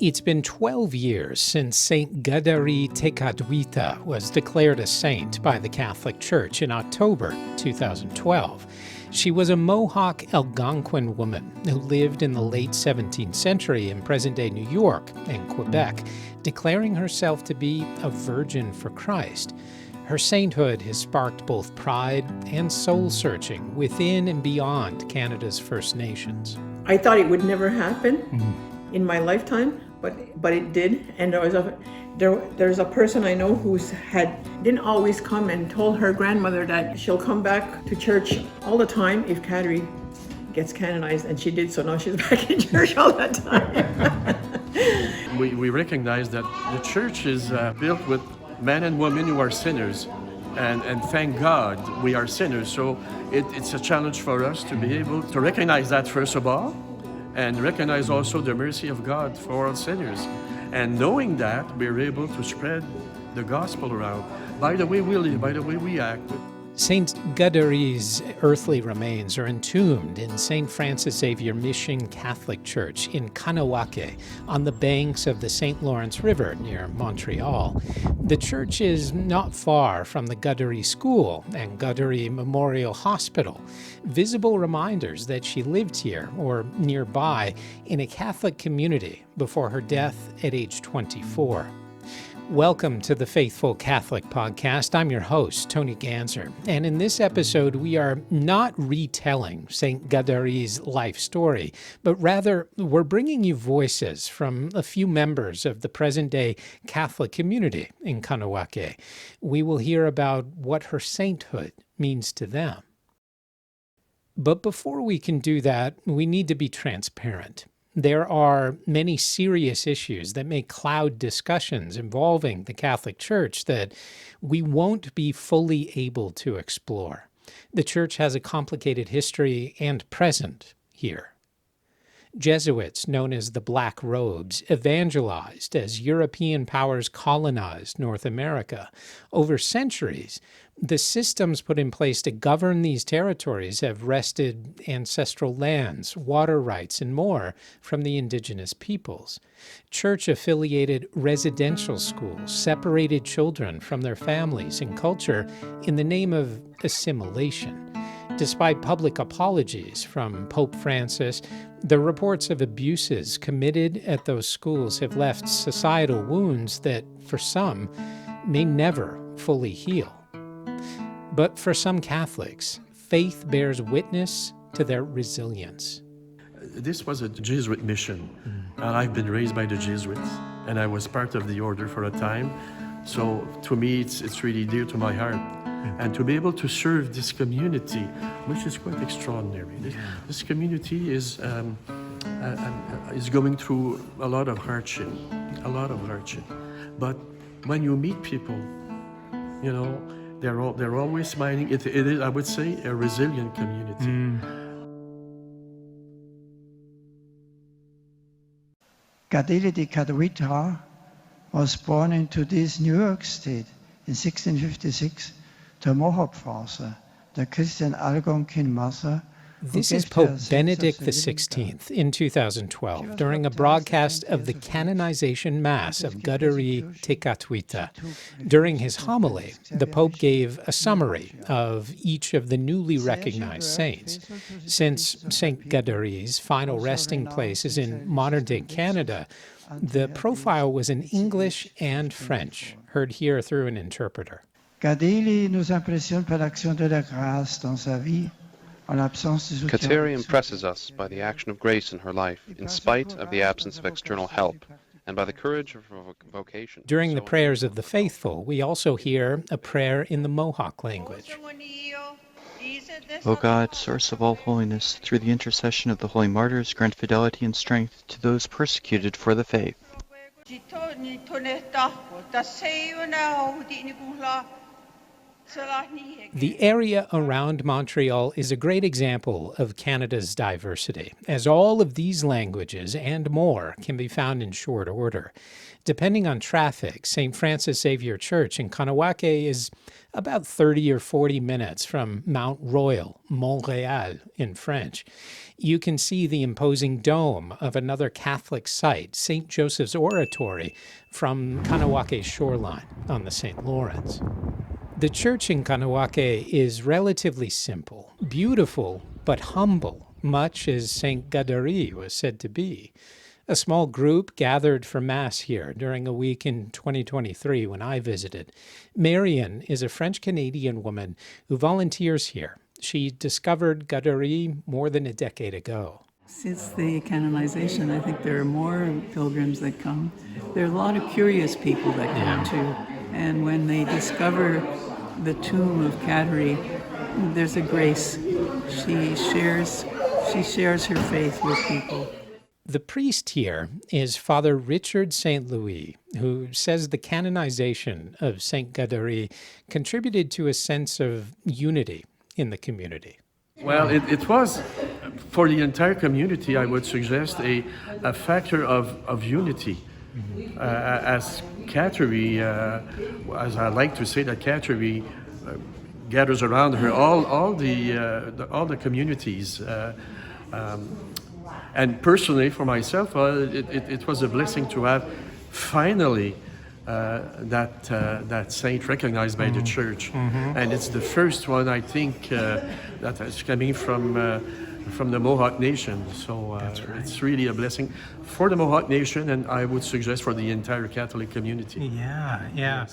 It's been 12 years since Saint Kateri Tekakwitha was declared a saint by the Catholic Church in October 2012. She was a Mohawk Algonquin woman who lived in the late 17th century in present-day New York and Quebec, declaring herself to be a virgin for Christ. Her sainthood has sparked both pride and soul-searching within and beyond Canada's First Nations. I thought it would never happen in my lifetime, but it did. And there's a person I know didn't always come and told her grandmother that she'll come back to church all the time if Kateri gets canonized, and she did. So now she's back in church all the time. We recognize that the church is built with men and women who are sinners, and thank God we are sinners. So it's a challenge for us to be able to recognize that first of all, and recognize also the mercy of God for all sinners. And knowing that, we're able to spread the gospel around by the way we live, by the way we act. Saint Kateri's earthly remains are entombed in St. Francis Xavier Mission Catholic Church in Kahnawake on the banks of the St. Lawrence River near Montreal. The church is not far from the Kateri School and Kateri Memorial Hospital, visible reminders that she lived here or nearby in a Catholic community before her death at age 24. Welcome to the Faithful Catholic Podcast. I'm your host, Tony Ganzer, and in this episode, we are not retelling St. Kateri's life story, but rather we're bringing you voices from a few members of the present-day Catholic community in Kahnawake. We will hear about what her sainthood means to them. But before we can do that, we need to be transparent. There are many serious issues that may cloud discussions involving the Catholic Church that we won't be fully able to explore. The Church has a complicated history and present here. Jesuits, known as the Black Robes, evangelized as European powers colonized North America. Over centuries, the systems put in place to govern these territories have wrested ancestral lands, water rights, and more from the indigenous peoples. Church-affiliated residential schools separated children from their families and culture in the name of assimilation. Despite public apologies from Pope Francis, the reports of abuses committed at those schools have left societal wounds that, for some, may never fully heal. But for some Catholics, faith bears witness to their resilience. This was a Jesuit mission, and I've been raised by the Jesuits, and I was part of the order for a time. So to me, it's really dear to my heart. And to be able to serve this community, which is quite extraordinary. This community is going through a lot of hardship. But when you meet people, you know, they're always smiling. It is, I would say, a resilient community. Kateri Tekakwitha was born into this New York State in 1656 to a Mohawk father, the Christian Algonquin mother. This is Pope Benedict XVI in 2012 during a broadcast of the canonization Mass of Kateri Tekakwitha. During his homily, the Pope gave a summary of each of the newly recognized saints. Since St. Kateri's final resting place is in modern-day Canada, the profile was in English and French, heard here through an interpreter. Kateri nous impressionne par l'action de la grâce dans sa vie. Kateri impresses us by the action of grace in her life, in spite of the absence of external help, and by the courage of her vocation. During the prayers of the faithful, we also hear a prayer in the Mohawk language. O God, source of all holiness, through the intercession of the holy martyrs, grant fidelity and strength to those persecuted for the faith. The area around Montreal is a great example of Canada's diversity, as all of these languages and more can be found in short order. Depending on traffic, St. Francis Xavier Church in Kahnawake is about 30 or 40 minutes from Mount Royal, Montreal in French. You can see the imposing dome of another Catholic site, St. Joseph's Oratory, from Kahnawake shoreline on the St. Lawrence. The church in Kahnawake is relatively simple, beautiful, but humble, much as St. Kateri was said to be. A small group gathered for Mass here during a week in 2023 when I visited. Marian is a French-Canadian woman who volunteers here. She discovered Kateri more than a decade ago. Since the canonization, I think there are more pilgrims that come. There are a lot of curious people that come too. And when they discover the tomb of Kateri, there's a grace. She shares her faith with people. The priest here is Father Richard St. Louis, who says the canonization of St. Kateri contributed to a sense of unity in the community. Well, it was, for the entire community, I would suggest, a factor of unity. As Kateri, as I like to say, that Kateri gathers around her all the communities. And personally, for myself, it was a blessing to have finally that saint recognized by the church. And it's the first one, I think, that is coming from the Mohawk Nation. So it's really a blessing for the Mohawk Nation, and I would suggest for the entire Catholic community. Yeah.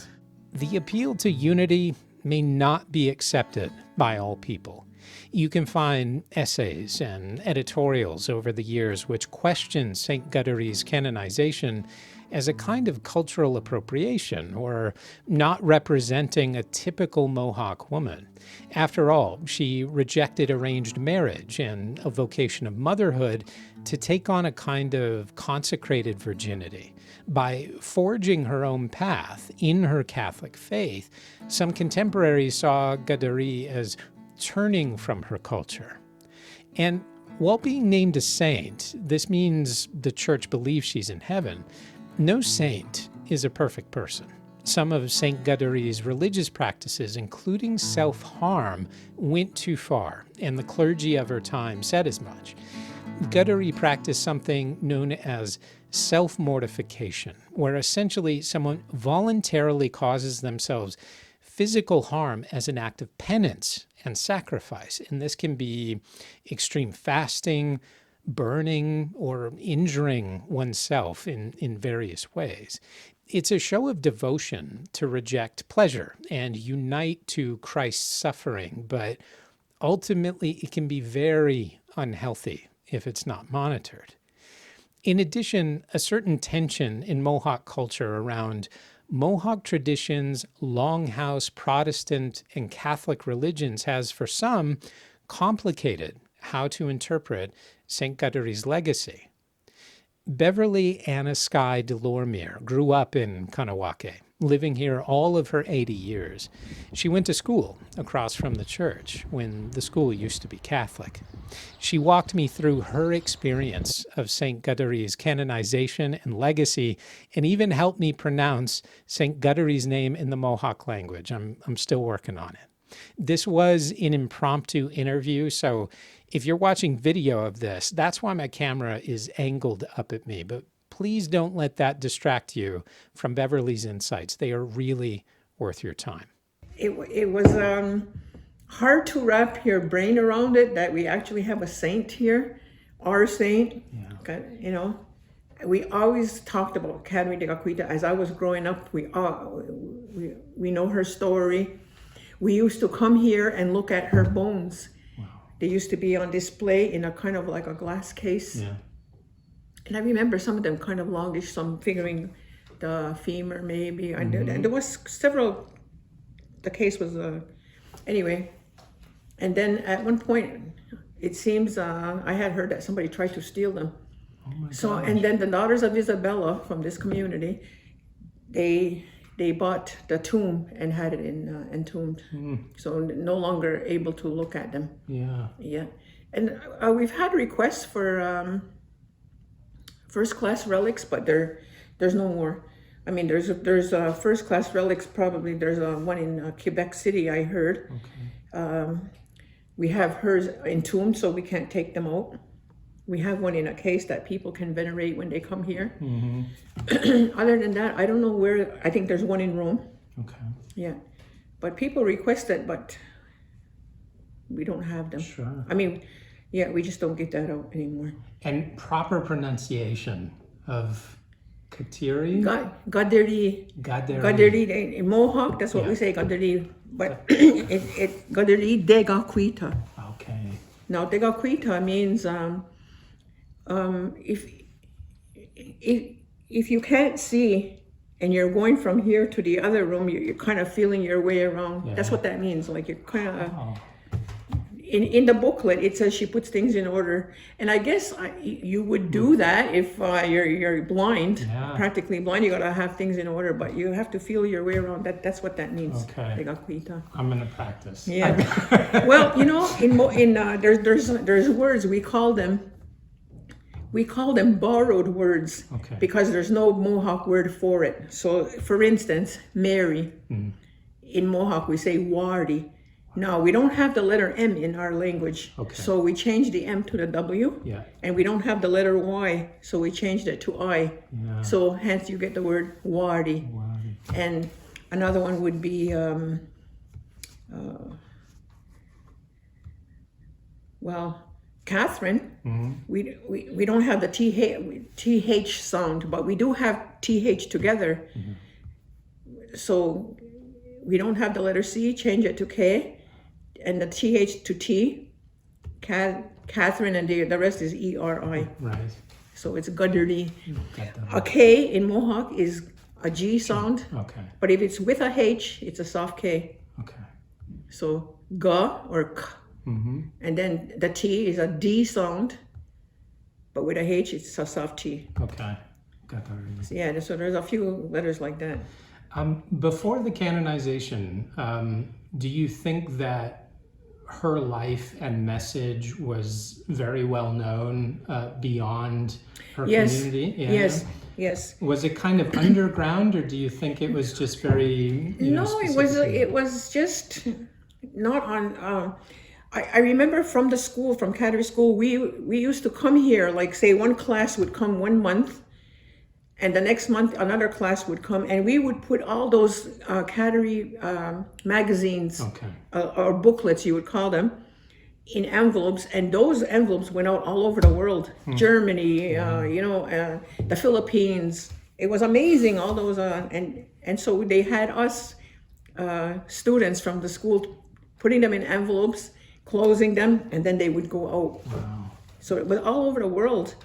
The appeal to unity may not be accepted by all people. You can find essays and editorials over the years which question St. Kateri's canonization as a kind of cultural appropriation or not representing a typical Mohawk woman. After all, she rejected arranged marriage and a vocation of motherhood to take on a kind of consecrated virginity. By forging her own path in her Catholic faith, some contemporaries saw Kateri as turning from her culture. And while being named a saint, this means the church believes she's in heaven. No saint is a perfect person. Some of St. Kateri's religious practices, including self-harm, went too far, and the clergy of her time said as much. Kateri practiced something known as self-mortification, where essentially someone voluntarily causes themselves physical harm as an act of penance and sacrifice. And this can be extreme fasting, burning, or injuring oneself in various ways. It's a show of devotion to reject pleasure and unite to Christ's suffering, but ultimately it can be very unhealthy if it's not monitored. In addition, a certain tension in Mohawk culture around Mohawk traditions, Longhouse, Protestant, and Catholic religions has, for some, complicated how to interpret St. Kateri's legacy. Beverly Anna Sky Dolormier grew up in Kahnawake, living here all of her 80 years. She went to school across from the church when the school used to be Catholic. She walked me through her experience of St. Kateri's canonization and legacy, and even helped me pronounce St. Kateri's name in the Mohawk language. I'm still working on it. This was an impromptu interview, so if you're watching video of this, that's why my camera is angled up at me. But please don't let that distract you from Beverly's insights. They are really worth your time. It was hard to wrap your brain around it that we actually have a saint here, our saint. Yeah. You know, we always talked about Kateri Tekakwitha. As I was growing up, we know her story. We used to come here and look at her bones. Wow. They used to be on display in a kind of like a glass case. Yeah. And I remember some of them kind of longish, some figuring the femur maybe. And there was several, the case was, anyway. And then at one point, it seems I had heard that somebody tried to steal them. Oh my gosh. And then the daughters of Isabella from this community, they they bought the tomb and had it entombed. So no longer able to look at them. Yeah. And we've had requests for first-class relics, but there's no more. I mean, there's first-class relics probably. There's one in Quebec City, I heard. We have hers entombed, so we can't take them out. We have one in a case that people can venerate when they come here. Other than that, I don't know where. I think there's one in Rome. Yeah. But people request it, but we don't have them. Sure. I mean, yeah, we just don't get that out anymore. And proper pronunciation of Kateri? Kateri, in Mohawk, that's what we say, Kateri. But it's Kateri Tekakwitha. Okay. Now, Tekakwitha means if you can't see and you're going from here to the other room, you're kind of feeling your way around. Yeah. That's what that means. Like you're kind of. In the booklet, it says she puts things in order, and I guess you would do that if you're blind, practically blind. You gotta have things in order, but you have to feel your way around. That's what that means. Okay. I'm gonna practice. Yeah. Well, you know, there's words we call them borrowed words because there's no Mohawk word for it. So, for instance, Mary in Mohawk we say Wardi. No, we don't have the letter M in our language, so we changed the M to the W, and we don't have the letter Y, so we changed it to I. So hence you get the word Wardi. And another one would be, Catherine. We don't have the TH sound, but we do have TH together. So we don't have the letter C, change it to K. And the TH to T, Catherine, and the rest is ERI. Right. So it's Kateri. A K in Mohawk is a G sound. But if it's with a H, it's a soft K. So Ga or K. And then the T is a D sound. But with a H, it's a soft T. Yeah, so there's a few letters like that. Before the canonization, do you think that her life and message was very well known beyond her community? Yes. Was it kind of underground, or do you think it was just very? It was just not on. I remember from the school, from Kateri school, we used to come here. Like say, one class would come 1 month. And the next month, another class would come, and we would put all those Kateri magazines or booklets, you would call them, in envelopes. And those envelopes went out all over the world, Germany, the Philippines. It was amazing, all those. And so they had us students from the school putting them in envelopes, closing them, and then they would go out. So it was all over the world.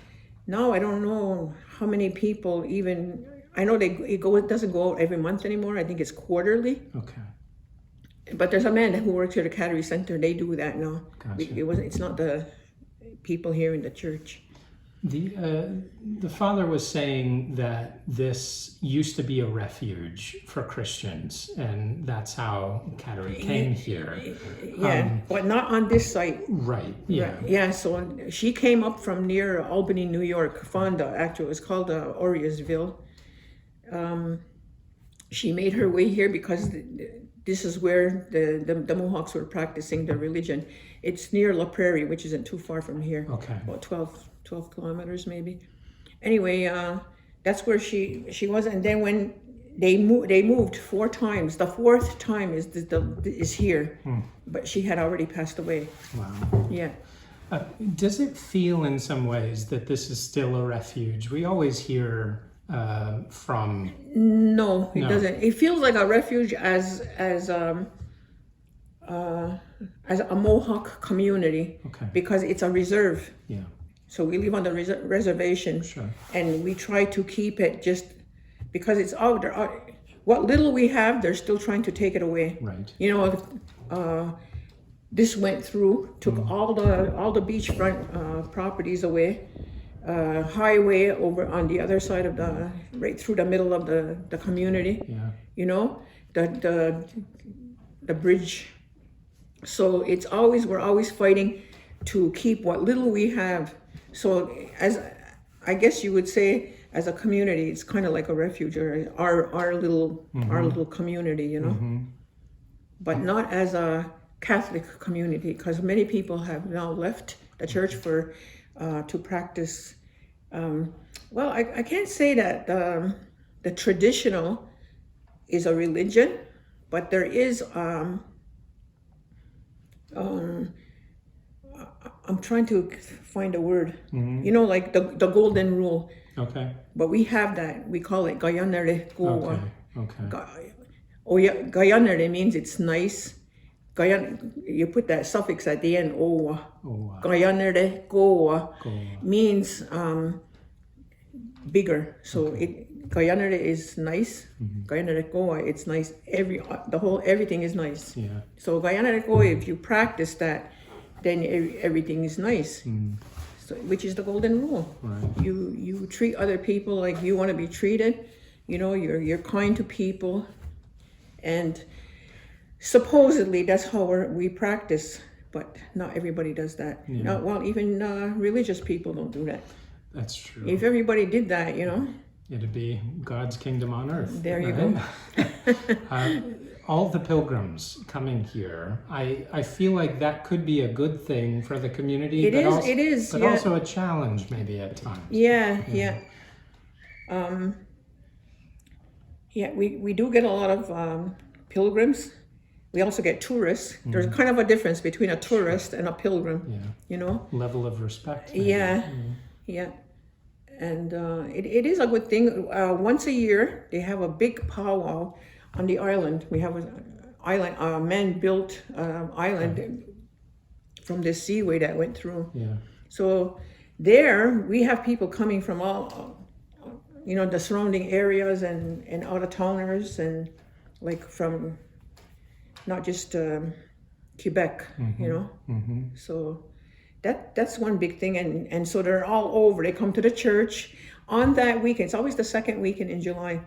Now I don't know how many people even. I know it doesn't go out every month anymore. I think it's quarterly. But there's a man who works here at the Kateri Center. They do that now. It's not the people here in the church. The father was saying that this used to be a refuge for Christians, and that's how Kateri came here. But not on this site. Right. So she came up from near Albany, New York, Fonda. Actually, it was called Oriasville. She made her way here because this is where the Mohawks were practicing their religion. It's near La Prairie, which isn't too far from here. About 12 kilometers maybe. Anyway, that's where she was. And then when they moved 4 times. The 4th time is here, but she had already passed away. Wow. Yeah. Does it feel in some ways that this is still a refuge? We always hear from. No, it doesn't. It feels like a refuge as a Mohawk community, because it's a reserve. So we live on the reservation, and we try to keep it just because it's out there. What little we have, they're still trying to take it away. Right. This went through, took all the beachfront properties away, highway over on the other side of right through the middle of the community. Yeah. You know, the bridge. So we're always fighting to keep what little we have. So as I guess you would say, as a community, it's kind of like a refuge, or our little community, you know. But not as a Catholic community, because many people have now left the church for to practice. Well, I can't say that the traditional is a religion, but there is. I'm trying to find a word. You know, like the golden rule. Okay. But we have that. We call it gayanere goa. Okay. Gayanere means it's nice. You put that suffix at the end, owa. Gayanere goa means bigger. So gayanere is nice. Gayanere goa, it's nice. Everything is nice. Yeah. So gayanere goa, if you practice that, then everything is nice. So, which is the golden rule. Right. You treat other people like you want to be treated. You know, you're kind to people, and supposedly that's how we practice. But not everybody does that. Yeah. Well, even religious people don't do that. That's true. If everybody did that, you know, it'd be God's kingdom on earth. There you go. All the pilgrims coming here, I feel like that could be a good thing for the community. It is. But also a challenge maybe at times. Yeah. We do get a lot of pilgrims. We also get tourists. There's kind of a difference between a tourist and a pilgrim. Yeah. You know? Level of respect. Maybe. Yeah. And it is a good thing. Once a year, they have a big powwow on the island. We have an island, a man-built island from the seaway that went through. Yeah. So there, we have people coming from all, the surrounding areas and out-of-towners, and like from not just Quebec, you know. So that's one big thing, and so they're all over. They come to the church on that weekend. It's always the second weekend in July.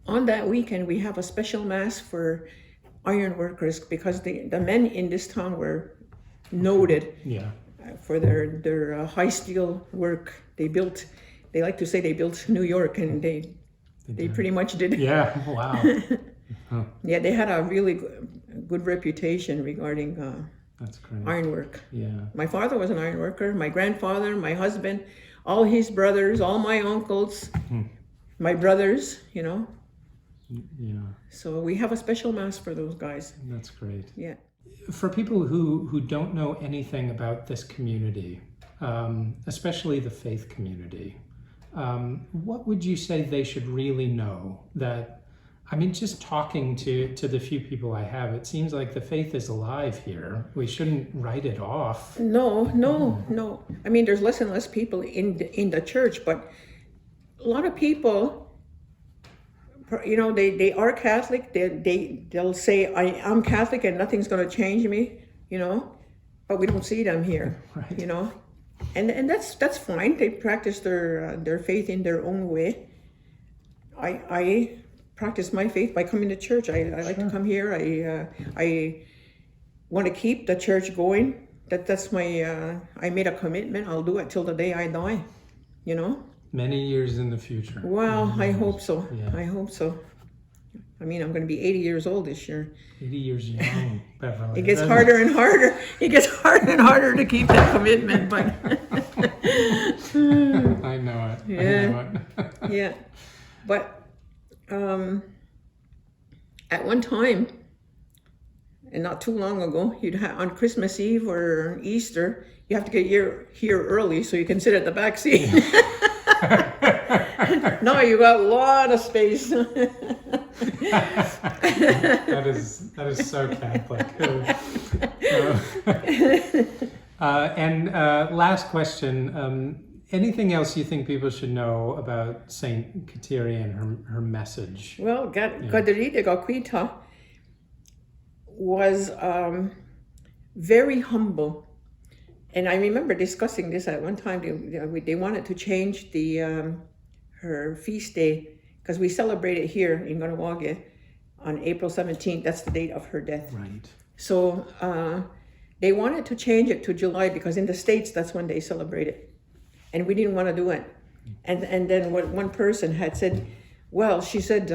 On that weekend, we have a special mass for iron workers, because the men in this town were noted for their high steel work. They like to say they built New York, and they pretty much did. Yeah, wow. Yeah, they had a really good reputation regarding that's great. Ironwork. Yeah. My father was an iron worker. My grandfather, my husband, all his brothers, all my uncles, my brothers, you know. Yeah. So we have a special mass for those guys. That's great. Yeah. For people who don't know anything about this community, especially the faith community, what would you say they should really know? Just talking to the few people I have, it seems like the faith is alive here. We shouldn't write it off. No. I mean, there's less and less people in the church, but a lot of people, they are Catholic. They'll say, I'm Catholic and nothing's going to change me, but we don't see them here, right. And that's fine. They practice their faith in their own way. I practice my faith by coming to church. I like to come here. I want to keep the church going. That's my. I made a commitment. I'll do it till the day I die. Many years in the future. Well, I hope so. Yeah. I hope so. I mean, I'm going to be 80 years old this year. 80 years young, Beverly. It gets harder and harder. It gets harder and harder to keep that commitment, but. I know it. Yeah. Yeah. But at one time, and not too long ago, you'd have on Christmas Eve or Easter, you have to get here early so you can sit at the back seat. No, you got a lot of space. That is so Catholic. And last question. Anything else you think people should know about Saint Kateri and her message? Well, Kateri Tekakwitha was very humble. And I remember discussing this at one time. They wanted to change her feast day, because we celebrate it here in Kahnawake on April 17th. That's the date of her death. Right. So they wanted to change it to July, because in the States, that's when they celebrate it. And we didn't want to do it. And then what one person had said, well, she said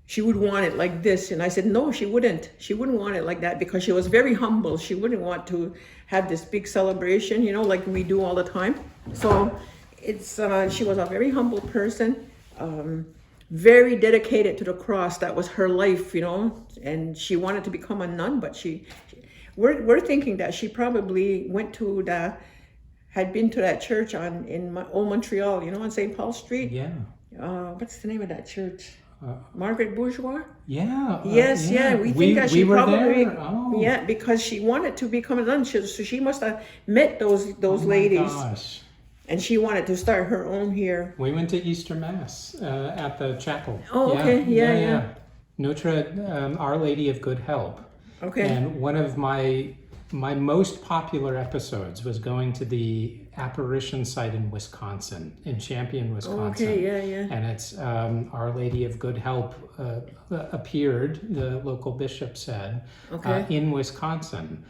she would want it like this. And I said, no, she wouldn't. She wouldn't want it like that, because she was very humble. She wouldn't want to have this big celebration, like we do all the time. So she was a very humble person, very dedicated to the cross. That was her life, and she wanted to become a nun, but we're thinking that she probably had been to that church in old Montreal, on St. Paul Street. Yeah. What's the name of that church? Marguerite Bourgeoys? Yeah. Yes, yeah. We think that she were probably, there? Oh. yeah, because she wanted to become a nun. So she must have met those ladies. Gosh. And she wanted to start her own here. We went to Easter Mass at the chapel. Oh, okay. Yeah. Notre Our Lady of Good Help. Okay. And one of my most popular episodes was going to the apparition site in Wisconsin, in Champion, Wisconsin. Okay, yeah. And it's Our Lady of Good Help appeared, the local bishop said, in Wisconsin.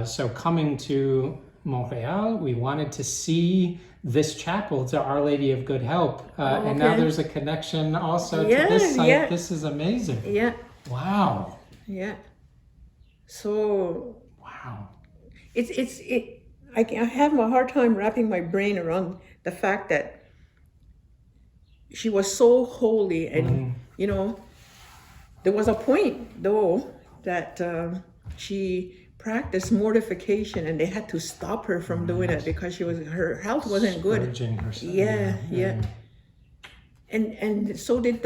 So coming to Montreal, we wanted to see this chapel to Our Lady of Good Help. And now there's a connection also to this site. Yeah. This is amazing. Yeah. Wow. Yeah. So... Wow. I have a hard time wrapping my brain around the fact that she was so holy, and there was a point though that she practiced mortification, and they had to stop her from doing it because her health wasn't good. Scourging herself. Yeah. And so did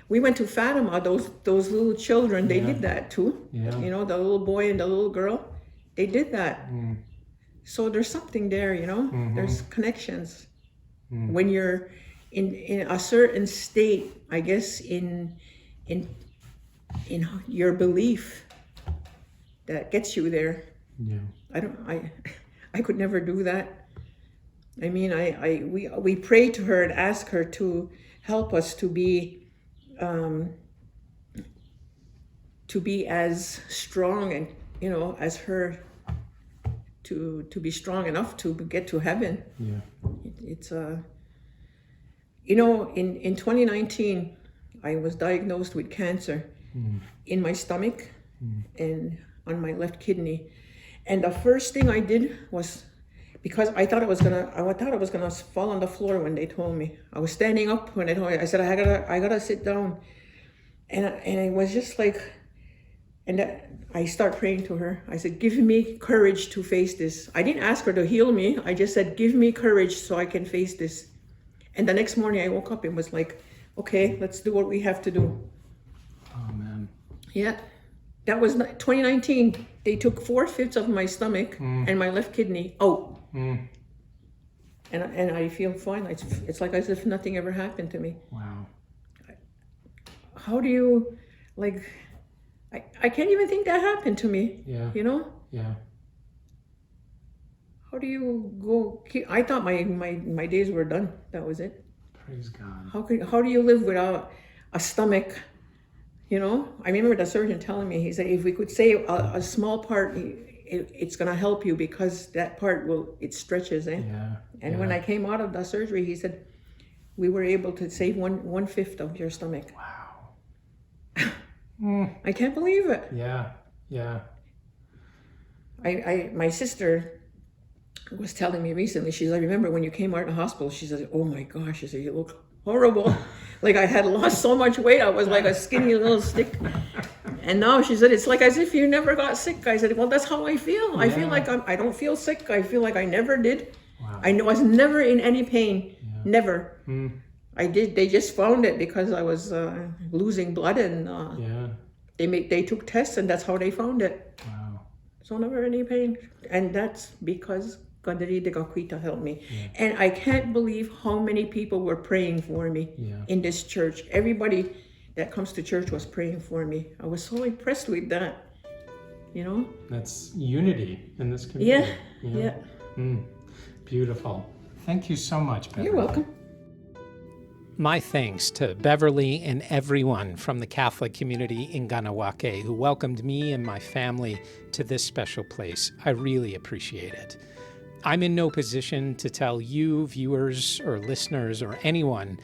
we went to Fatima. Those little children, they did that too. Yeah. The little boy and the little girl. They did that. So there's something there, there's connections. When you're in a certain state, I guess in your belief that gets you there. Yeah. I could never do that. I mean, we prayed to her and asked her to help us to be as strong and as her, to be strong enough to get to heaven. Yeah. It's in 2019 I was diagnosed with cancer in my stomach and on my left kidney, and the first thing I did was, because I thought I was gonna fall on the floor when they told me. I was standing up when they told me. I said I gotta sit down, and it was just like. And I start praying to her. I said, give me courage to face this. I didn't ask her to heal me. I just said, give me courage so I can face this. And the next morning I woke up and was like, okay, let's do what we have to do. Oh, man. Yeah. That was 2019. They took 4/5 of my stomach and my left kidney out. And I feel fine. It's like as if nothing ever happened to me. Wow. How do you, I can't even think that happened to me. Yeah. Yeah. How do you go? I thought my days were done. That was it. Praise God. How do you live without a stomach? I remember the surgeon telling me, he said, if we could save a small part, it's gonna help you, because that part it stretches. Yeah. And when I came out of the surgery, he said, we were able to save 1/5 of your stomach. Wow. I can't believe it. Yeah. My sister was telling me recently, she said, I remember when you came out of the hospital, she said, oh my gosh, she said, you look horrible. Like I had lost so much weight, I was like a skinny little stick. And now she said, it's like as if you never got sick. I said, well, that's how I feel. I feel like I don't feel sick. I feel like I never did. Wow. I was never in any pain. Never. They just found it because I was losing blood, and they took tests, and that's how they found it. Wow. So never any pain. And that's because Kateri Tekakwitha helped me. And I can't believe how many people were praying for me in this church. Everybody that comes to church was praying for me. I was so impressed with that. you know? That's unity in this community. Yeah. Beautiful. Thank you so much, Beverly. You're welcome. My thanks to Beverly and everyone from the Catholic community in Kahnawake who welcomed me and my family to this special place. I really appreciate it. I'm in no position to tell you, viewers or listeners or anyone,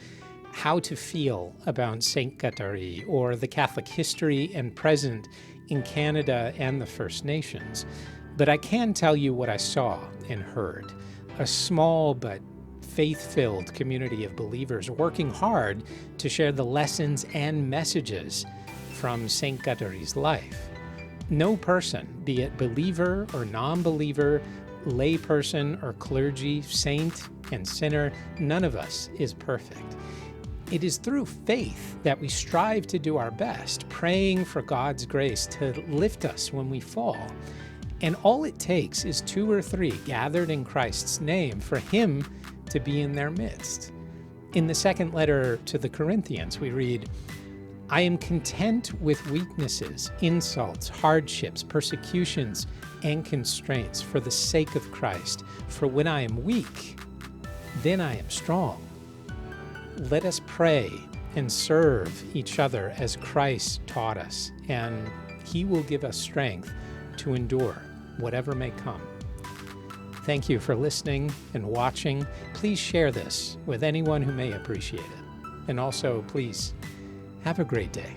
how to feel about Saint Kateri or the Catholic history and present in Canada and the First Nations. But I can tell you what I saw and heard. A small but faith-filled community of believers working hard to share the lessons and messages from Saint Kateri's life. No person, be it believer or non-believer, layperson or clergy, saint and sinner, none of us is perfect. It is through faith that we strive to do our best, praying for God's grace to lift us when we fall. And all it takes is 2 or 3 gathered in Christ's name for Him to be in their midst. In the second letter to the Corinthians, we read, I am content with weaknesses, insults, hardships, persecutions, and constraints for the sake of Christ. For when I am weak, then I am strong. Let us pray and serve each other as Christ taught us, and He will give us strength to endure whatever may come. Thank you for listening and watching. Please share this with anyone who may appreciate it. And also, please, have a great day.